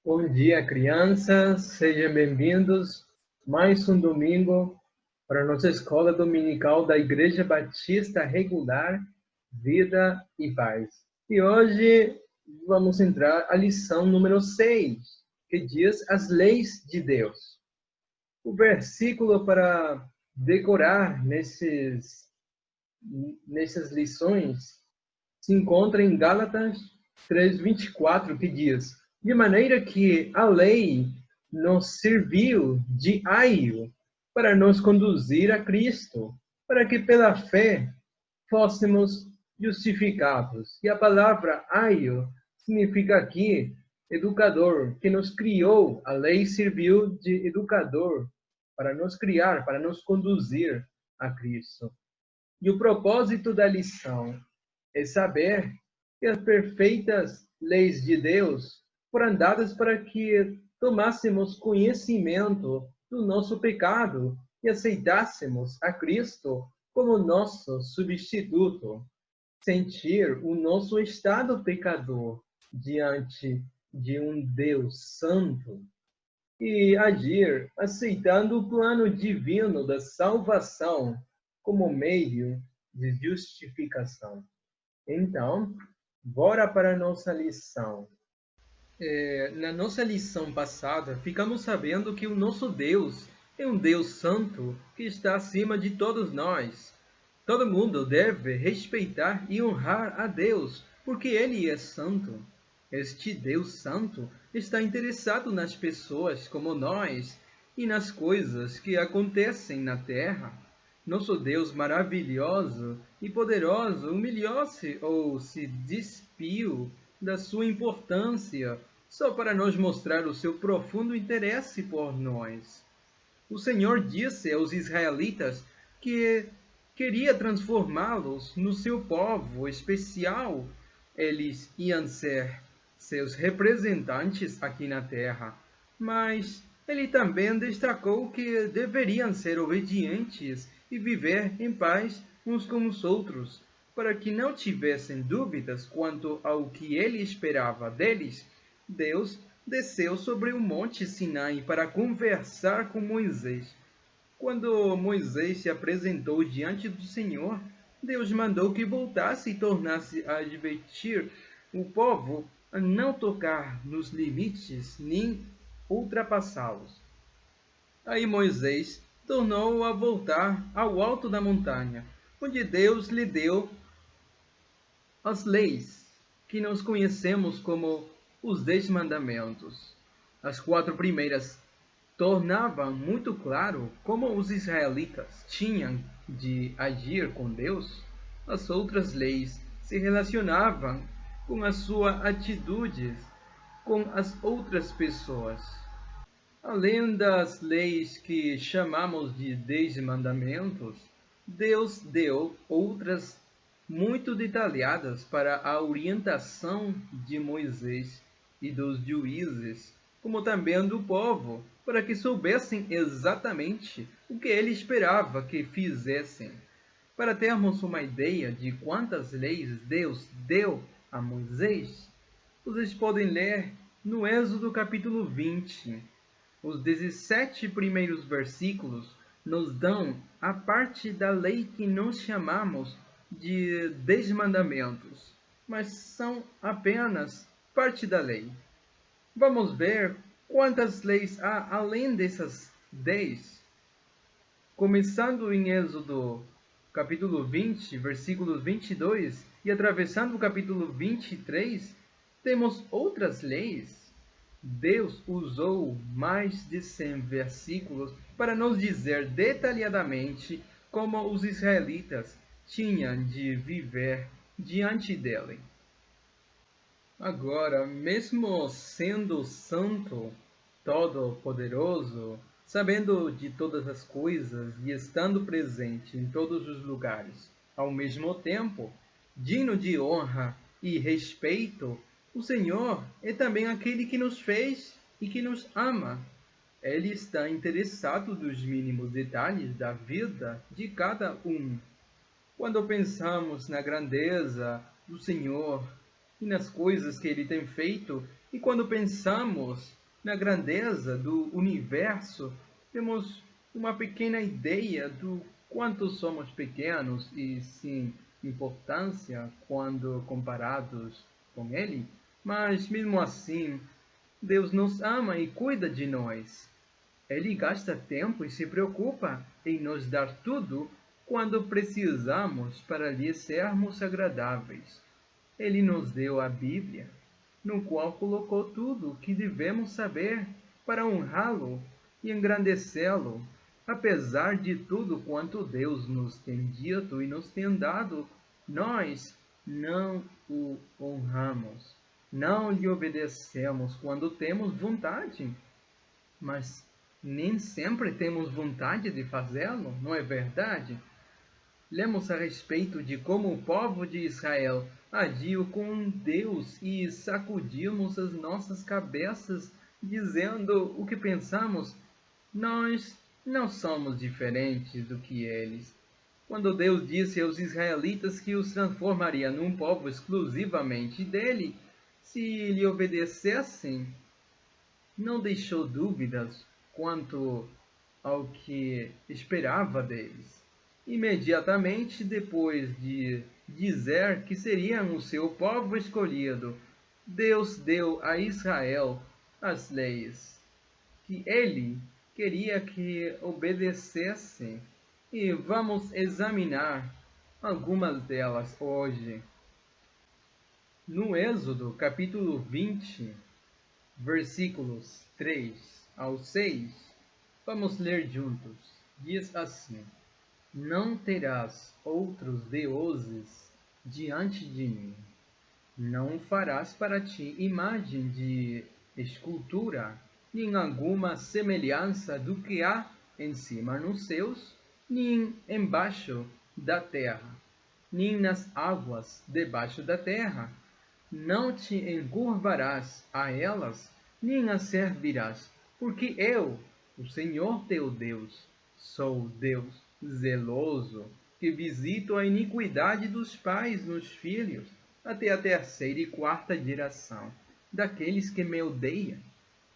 Bom dia, crianças. Sejam bem-vindos mais um domingo para a nossa escola dominical da Igreja Batista Regular Vida e Paz. E hoje vamos entrar a lição número 6, que diz as leis de Deus. O versículo para decorar nessas lições se encontra em Gálatas 3:24, que diz: de maneira que a lei nos serviu de aio para nos conduzir a Cristo, para que pela fé fôssemos justificados. E a palavra aio significa aqui educador, que nos criou. A lei serviu de educador para nos criar, para nos conduzir a Cristo. E o propósito da lição é saber que as perfeitas leis de Deus foram dadas para que tomássemos conhecimento do nosso pecado e aceitássemos a Cristo como nosso substituto. Sentir o nosso estado pecador diante de um Deus santo e agir aceitando o plano divino da salvação como meio de justificação. Então, bora para a nossa lição. Na nossa lição passada, ficamos sabendo que o nosso Deus é um Deus santo que está acima de todos nós. Todo mundo deve respeitar e honrar a Deus, porque Ele é santo. Este Deus santo está interessado nas pessoas como nós e nas coisas que acontecem na terra. Nosso Deus maravilhoso e poderoso humilhou-se ou se despiu da sua importância só para nos mostrar o seu profundo interesse por nós. O Senhor disse aos israelitas que queria transformá-los no seu povo especial. Eles iam ser seus representantes aqui na terra, mas ele também destacou que deveriam ser obedientes e viver em paz uns com os outros, para que não tivessem dúvidas quanto ao que ele esperava deles. Deus desceu sobre o monte Sinai para conversar com Moisés. Quando Moisés se apresentou diante do Senhor, Deus mandou que voltasse e tornasse a advertir o povo a não tocar nos limites nem ultrapassá-los. Aí Moisés tornou a voltar ao alto da montanha, onde Deus lhe deu as leis, que nós conhecemos como os 10 mandamentos. As 4 primeiras tornavam muito claro como os israelitas tinham de agir com Deus. As outras leis se relacionavam com as suas atitudes com as outras pessoas. Além das leis que chamamos de 10 mandamentos, Deus deu outras muito detalhadas para a orientação de Moisés e dos juízes, como também do povo, para que soubessem exatamente o que ele esperava que fizessem. Para termos uma ideia de quantas leis Deus deu a Moisés, vocês podem ler no Êxodo capítulo 20. Os 17 primeiros versículos nos dão a parte da lei que nós chamamos de 10 mandamentos, mas são apenas parte da lei. Vamos ver quantas leis há além dessas 10. Começando em Êxodo capítulo 20, versículos 22, e atravessando o capítulo 23, temos outras leis. Deus usou mais de 100 versículos para nos dizer detalhadamente como os israelitas tinham de viver diante dele. Agora, mesmo sendo santo, todo-poderoso, sabendo de todas as coisas e estando presente em todos os lugares, ao mesmo tempo, digno de honra e respeito, o Senhor é também aquele que nos fez e que nos ama. Ele está interessado nos mínimos detalhes da vida de cada um. Quando pensamos na grandeza do Senhor e nas coisas que Ele tem feito, e quando pensamos na grandeza do universo, temos uma pequena ideia do quanto somos pequenos e sem importância quando comparados com Ele, mas mesmo assim, Deus nos ama e cuida de nós. Ele gasta tempo e se preocupa em nos dar tudo quando precisamos para lhe sermos agradáveis. Ele nos deu a Bíblia, no qual colocou tudo o que devemos saber para honrá-lo e engrandecê-lo, apesar de tudo quanto Deus nos tem dito e nos tem dado, nós não o honramos, não lhe obedecemos quando temos vontade, mas nem sempre temos vontade de fazê-lo, não é verdade? Lemos a respeito de como o povo de Israel agiu com Deus e sacudimos as nossas cabeças dizendo o que pensamos. Nós não somos diferentes do que eles. Quando Deus disse aos israelitas que os transformaria num povo exclusivamente dele, se lhe obedecessem, não deixou dúvidas quanto ao que esperava deles. Imediatamente depois de dizer que seriam o seu povo escolhido, Deus deu a Israel as leis que ele queria que obedecessem, e vamos examinar algumas delas hoje. No Êxodo, capítulo 20, versículos 3 ao 6, vamos ler juntos. Diz assim: Não terás outros deuses diante de mim. Não farás para ti imagem de escultura, nem alguma semelhança do que há em cima nos céus, nem embaixo da terra, nem nas águas debaixo da terra. Não te encurvarás a elas, nem as servirás, porque eu, o Senhor teu Deus, sou Deus zeloso, que visito a iniquidade dos pais nos filhos, até a terceira e quarta geração daqueles que me odeiam,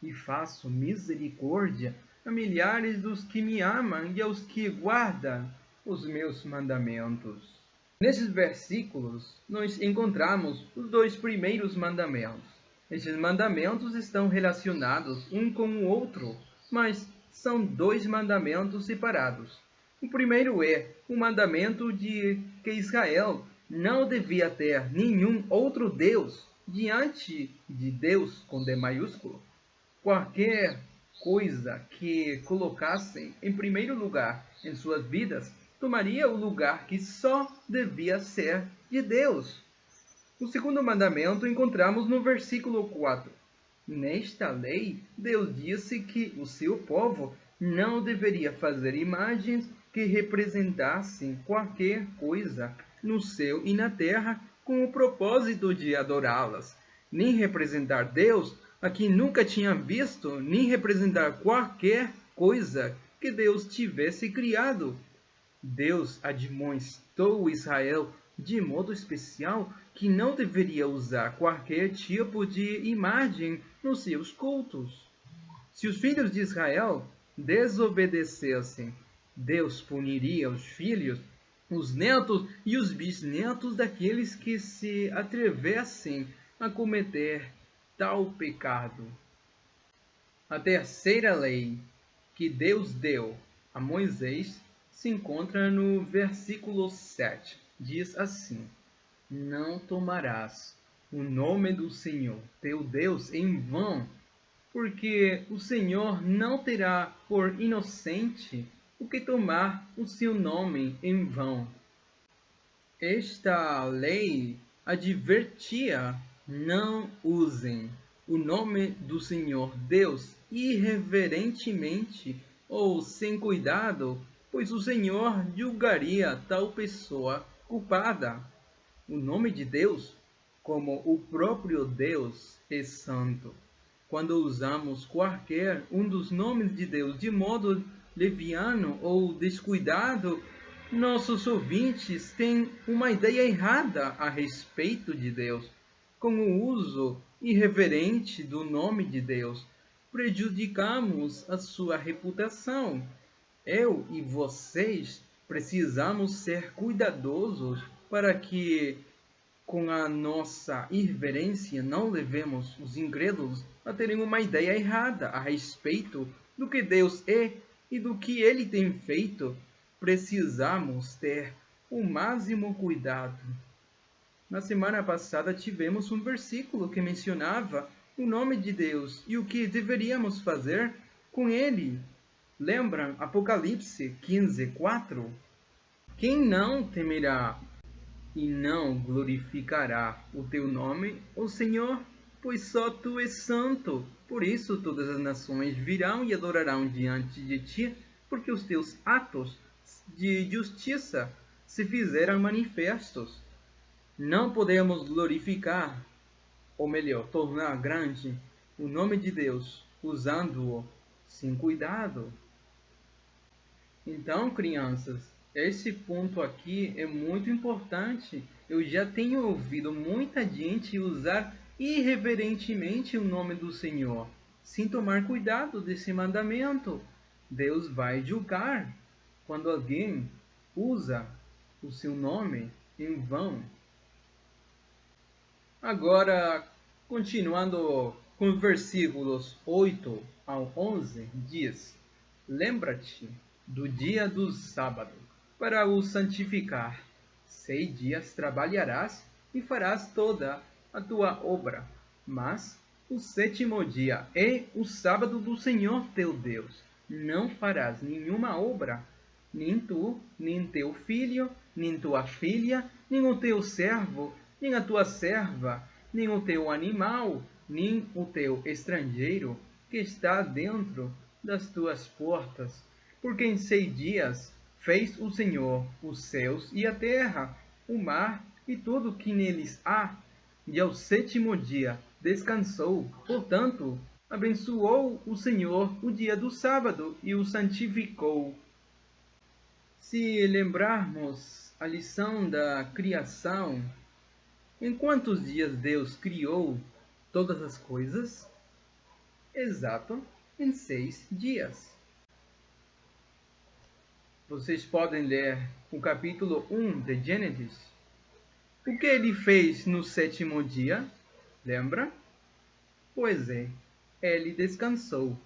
e faço misericórdia a milhares dos que me amam e aos que guardam os meus mandamentos. Nesses versículos, nós encontramos os dois primeiros mandamentos. Estes mandamentos estão relacionados um com o outro, mas são dois mandamentos separados. O primeiro é o mandamento de que Israel não devia ter nenhum outro Deus diante de Deus com D maiúsculo. Qualquer coisa que colocassem em primeiro lugar em suas vidas tomaria o lugar que só devia ser de Deus. O segundo mandamento encontramos no versículo 4. Nesta lei, Deus disse que o seu povo não deveria fazer imagens que representassem qualquer coisa no céu e na terra com o propósito de adorá-las, nem representar Deus a quem nunca tinha visto, nem representar qualquer coisa que Deus tivesse criado. Deus admoestou Israel de modo especial que não deveria usar qualquer tipo de imagem nos seus cultos. Se os filhos de Israel desobedecessem, Deus puniria os filhos, os netos e os bisnetos daqueles que se atrevessem a cometer tal pecado. A terceira lei que Deus deu a Moisés se encontra no versículo 7. Diz assim: Não tomarás o nome do Senhor, teu Deus, em vão, porque o Senhor não terá por inocente o que tomar o seu nome em vão. Esta lei advertia: não usem o nome do Senhor Deus irreverentemente ou sem cuidado, pois o Senhor julgaria tal pessoa culpada. O nome de Deus, como o próprio Deus, é santo. Quando usamos qualquer um dos nomes de Deus de modo leviano ou descuidado, nossos ouvintes têm uma ideia errada a respeito de Deus, com o uso irreverente do nome de Deus. prejudicamos a sua reputação. Eu e vocês precisamos ser cuidadosos para que, com a nossa irreverência, não levemos os incrédulos a terem uma ideia errada a respeito do que Deus é e do que Ele tem feito. Precisamos ter o máximo cuidado. Na semana passada tivemos um versículo que mencionava o nome de Deus e o que deveríamos fazer com ele. Lembram Apocalipse 15:4? Quem não temerá e não glorificará o teu nome, ó Senhor? Pois só tu és santo. Por isso todas as nações virão e adorarão diante de ti, porque os teus atos de justiça se fizeram manifestos. Não podemos glorificar, ou melhor, tornar grande o nome de Deus usando-o sem cuidado. Então, crianças, esse ponto aqui é muito importante. Eu já tenho ouvido muita gente usar irreverentemente o nome do Senhor, sem tomar cuidado desse mandamento. Deus vai julgar quando alguém usa o seu nome em vão. Agora, continuando com os versículos 8 ao 11, diz: Lembra-te do dia do sábado, para o santificar. 6 dias trabalharás e farás toda a tua obra, mas o 7º dia é o sábado do Senhor teu Deus. Não farás nenhuma obra, nem tu, nem teu filho, nem tua filha, nem o teu servo, nem a tua serva, nem o teu animal, nem o teu estrangeiro que está dentro das tuas portas. Porque em 6 dias fez o Senhor os céus e a terra, o mar e tudo o que neles há, e ao 7º dia descansou. Portanto, abençoou o Senhor o dia do sábado e o santificou. Se lembrarmos a lição da criação, em quantos dias Deus criou todas as coisas? Exato, em 6 dias. Vocês podem ler o capítulo 1 de Gênesis. O que ele fez no 7º dia? Lembra? Pois é, ele descansou.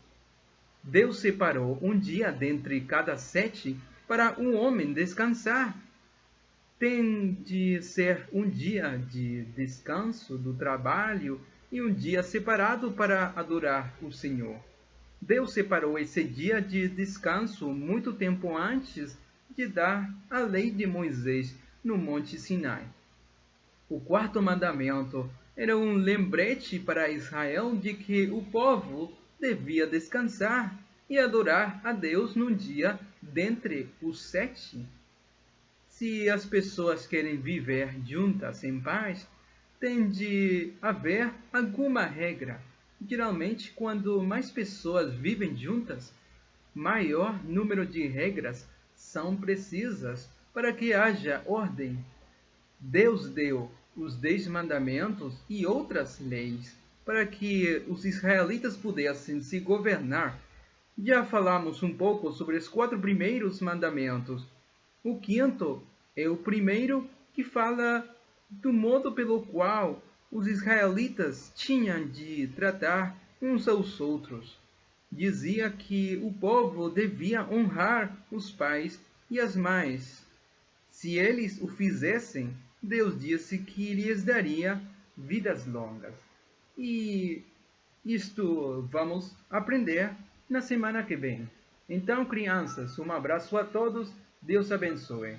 Deus separou um dia dentre cada 7 para um homem descansar. Tem de ser um dia de descanso do trabalho e um dia separado para adorar o Senhor. Deus separou esse dia de descanso muito tempo antes de dar a lei de Moisés no Monte Sinai. O 4º mandamento era um lembrete para Israel de que o povo devia descansar e adorar a Deus num dia dentre os 7. Se as pessoas querem viver juntas em paz, tem de haver alguma regra. Geralmente, quando mais pessoas vivem juntas, maior número de regras são precisas para que haja ordem. Deus deu os 10 mandamentos e outras leis para que os israelitas pudessem se governar. Já falamos um pouco sobre os 4 primeiros mandamentos. O 5º é o primeiro, que fala do modo pelo qual os israelitas tinham de tratar uns aos outros. Dizia que o povo devia honrar os pais e as mães. Se eles o fizessem, Deus disse que lhes daria vidas longas. E isto vamos aprender na semana que vem. Então, crianças, um abraço a todos. Deus abençoe.